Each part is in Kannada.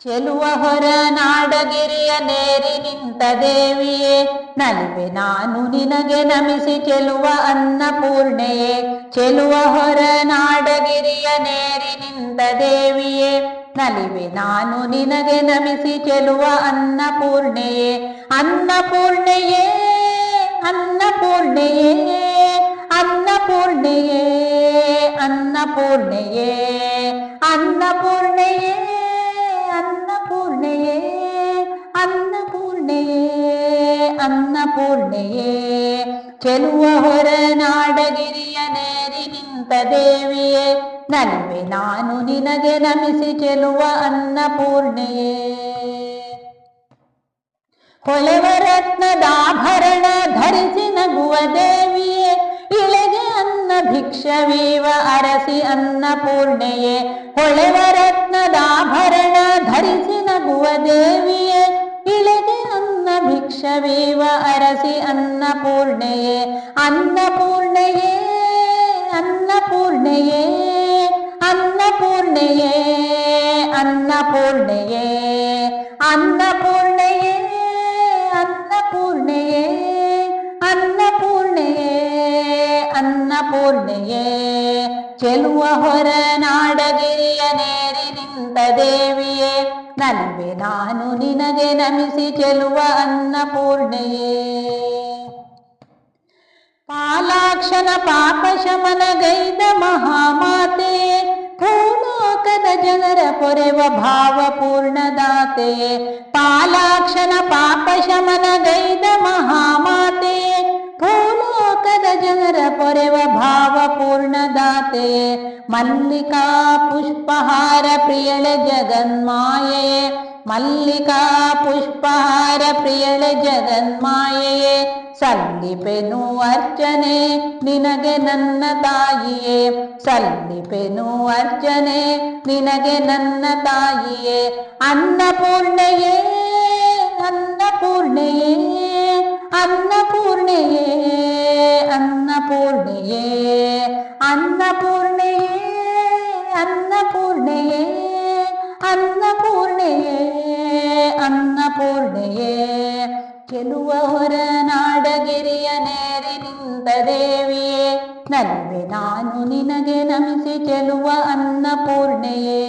ಚೆಲುವ ಹೊರ ನಾಡಗಿರಿಯ ನೇರಿ ನಿಂತ ದೇವಿಯೇ, ನಲಿವೆ ನಾನು ನಿನಗೆ ನಮಿಸಿ ಚೆಲುವ ಅನ್ನಪೂರ್ಣೆಯೇ. ಚೆಲುವ ಹೊರ ನಾಡಗಿರಿಯ ನೇರಿ ನಿಂತ ದೇವಿಯೇ, ನಲಿವೆ ನಾನು ನಿನಗೆ ನಮಿಸಿ ಚೆಲುವ ಅನ್ನಪೂರ್ಣೆಯೇ. ಅನ್ನಪೂರ್ಣೆಯೇ ಅನ್ನಪೂರ್ಣೆಯೇ ಅನ್ನಪೂರ್ಣೆಯೇ ಅನ್ನಪೂರ್ಣೆಯೇ ಅನ್ನಪೂರ್ಣೆಯೇ ಅನ್ನಪೂರ್ಣೆಯೇ ಅನ್ನಪೂರ್ಣೆಯೇ ಅನ್ನಪೂರ್ಣೆಯೇ. ಚೆಲುವ ಹೊರ ನಾಡಗಿರಿಯ ನೇರಿ ನಿಂತ ದೇವಿಯೇ, ನಲಿವೆ ನಾನು ನಿನಗೆ ನಮಿಸಿ ಚೆಲುವ ಅನ್ನಪೂರ್ಣೆಯೇ. ಹೊಳೆವ ರತ್ನದಾಭರಣ ಧರಿಸಿ ನಗುವ ದೇವಿಯೇ, ಇಳೆಗೆ ಅನ್ನ ಭಿಕ್ಷವೀವ ಅರಸಿ ಅನ್ನಪೂರ್ಣೆಯೇ. ಹೊಳೆವ ರತ್ನದಾಭರಣ ಧರಿಸಿ ನಗುವ ದೇವಿಯೇ, ಇಳೆಗೆ ಅನ್ನ ಭಿಕ್ಷವೀವ ಅರಸಿ ಅನ್ನಪೂರ್ಣೆಯೇ. ಅನ್ನಪೂರ್ಣೆಯೇ ಅನ್ನಪೂರ್ಣೆಯೇ ಅನ್ನಪೂರ್ಣೆಯೇ ಅನ್ನಪೂರ್ಣೆಯೇ ಅನ್ನಪೂರ್ಣೆಯೇ ಅನ್ನಪೂರ್ಣೆಯೇ ಅನ್ನಪೂರ್ಣೆಯೇ ಅನ್ನಪೂರ್ಣೆಯೇ. ಚೆಲುವ ಹೊರ ನಾಡಗಿರಿಯ ನೇರಿ ನಿಂತ ದೇವಿಯೇ, ನಲಿವೆ ನಾನು ನಿನಗೆ ನಮಿಸಿ ಚೆಲುವ ಅನ್ನಪೂರ್ಣೆಯೇ. ಪಾಲಾಕ್ಷನ ಪಾಪ ಶಮನ ಗೈದ ಮಹಾಮಾತೆಯೇ, ಭೂಲೋಕದ ಜನರ ಪೊರೆವ ಭಾವಪೂರ್ಣದಾತೆಯೇ. ಪಾಲಾಕ್ಷನ ಪಾಪ ಶಮನ ಗೈದ ಮಹಾಮಾತೆಯೇ, ಭೂಲೋಕದ ಜನರ ಪೊರೆವ ಭಾವಪೂರ್ಣದಾತೆಯೇ. ಮಲ್ಲಿಕಾ ಪುಷ್ಪಹಾರ ಪ್ರಿಯಳೆ ಜಗನ್ಮಾಯೆಯೇ, ಮಲ್ಲಿಕಾ ಪುಷ್ಪಹಾರ ಪ್ರಿಯಳೆ ಜಗನ್ಮಾಯೆಯೇ. ಸಲ್ಲಿಪೆನು ಅರ್ಚನೆ ನಿನಗೆ ನನ್ನ ತಾಯಿಯೇ, ಸಲ್ಲಿಪೆನು ಅರ್ಚನೆ ನಿನಗೆ ನನ್ನ ತಾಯಿಯೇ. ಅನ್ನಪೂರ್ಣೆಯೇ ಅನ್ನಪೂರ್ಣೆಯೇ ಅನ್ನಪೂರ್ಣೆಯೇ ಅನ್ನಪೂರ್ಣೆಯೇ ಅನ್ನಪೂರ್ಣೆಯೇ ಅನ್ನಪೂರ್ಣೆಯೇ ಅನ್ನಪೂರ್ಣೆಯೇ ಅನ್ನಪೂರ್ಣೆಯೇ. ಚೆಲುವ ಹೊರ ನಾಡಗಿರಿಯ ನೇರಿ ನಿಂತ ದೇವಿಯೇ, ನಲಿವೆ ನಾನು ನಿನಗೆ ನಮಿಸಿ ಚೆಲುವ ಅನ್ನಪೂರ್ಣೆಯೇ.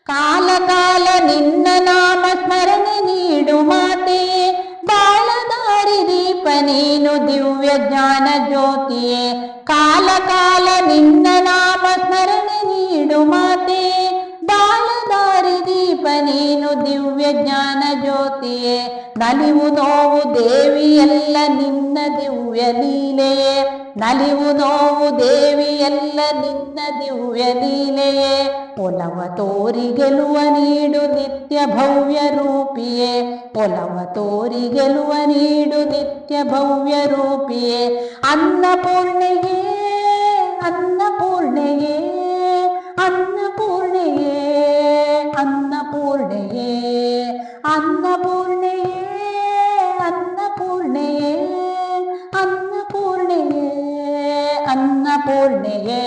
ಕಾಲ ಕಾಲ ನಿನ್ನ ನಾಮ ಸ್ಮರಣೆ ನೀಡು ಮಾತೆಯೇ, ಬಾಳದಾರಿ ದೀಪ ನೀನು ದಿವ್ಯ ಜ್ಞಾನ ಜ್ಯೋತಿಯೇ. ಕಾಲ ಕಾಲ ನಿನ್ನ ನಾಮ ಸ್ಮರಣೆ ನೀಡು ಮಾತೆಯೇ, ಬಾಳದಾರಿ ದೀಪ ನೀನು ದಿವ್ಯ ಜ್ಞಾನ ಜ್ಯೋತಿಯೇ. ನಲಿವು ನೋವು ದೇವಿಯೆಲ್ಲ ನಿನ್ನ ದಿವ್ಯ ಲೀಲೆಯೇ, ನಲಿವು ನೋವು ದೇವಿಯೆಲ್ಲ ನಿನ್ನ ದಿವ್ಯ ಲೀಲೆಯೇ. ಒಲವ ತೋರಿ ಗೆಲುವ ನೀಡು ನಿತ್ಯ ಭವ್ಯ ರೂಪಿಯೇ, ಒಲವ ತೋರಿ ಗೆಲುವ ನೀಡು ನಿತ್ಯ ಭವ್ಯ ರೂಪಿಯೇ. ಅನ್ನಪೂರ್ಣೆಯೇ ಅನ್ನಪೂರ್ಣೆಯೇ ಅನ್ನಪೂರ್ಣೆಯೇ ಅನ್ನಪೂರ್ಣೆಯೇ ಅನ್ನಪೂರ್ಣೆಯೇ ಅನ್ನಪೂರ್ಣೆಯೇ ಅನ್ನಪೂರ್ಣೆಯೇ ಅನ್ನಪೂರ್ಣೆಯೇ.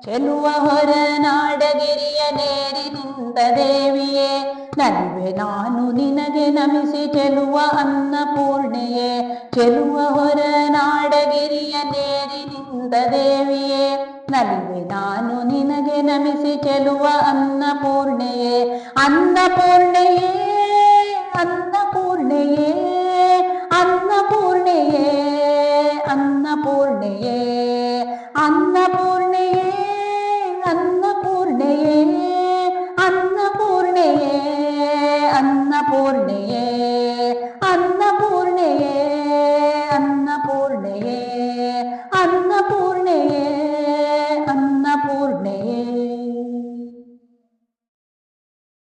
ಚೆಲುವ ಹೊರ ನಾಡಗಿರಿಯ ನೇರಿ ನಿಂತ ದೇವಿಯೇ, ನಲಿವೆ ನಾನು ನಿನಗೆ ನಮಿಸಿ ಚೆಲುವ ಅನ್ನಪೂರ್ಣೆಯೇ. ಚೆಲುವ ಹೊರ ನಾಡಗಿರಿಯ ನೇರಿ ನಿಂತ ದೇವಿಯೇ, ನಲಿವೆ ನಾನು ನಿನಗೆ ನಮಿಸಿ ಚೆಲುವ ಅನ್ನಪೂರ್ಣೆಯೇ. ಅನ್ನಪೂರ್ಣೆಯೇ ಅನ್ನಪೂರ್ಣೆಯೇ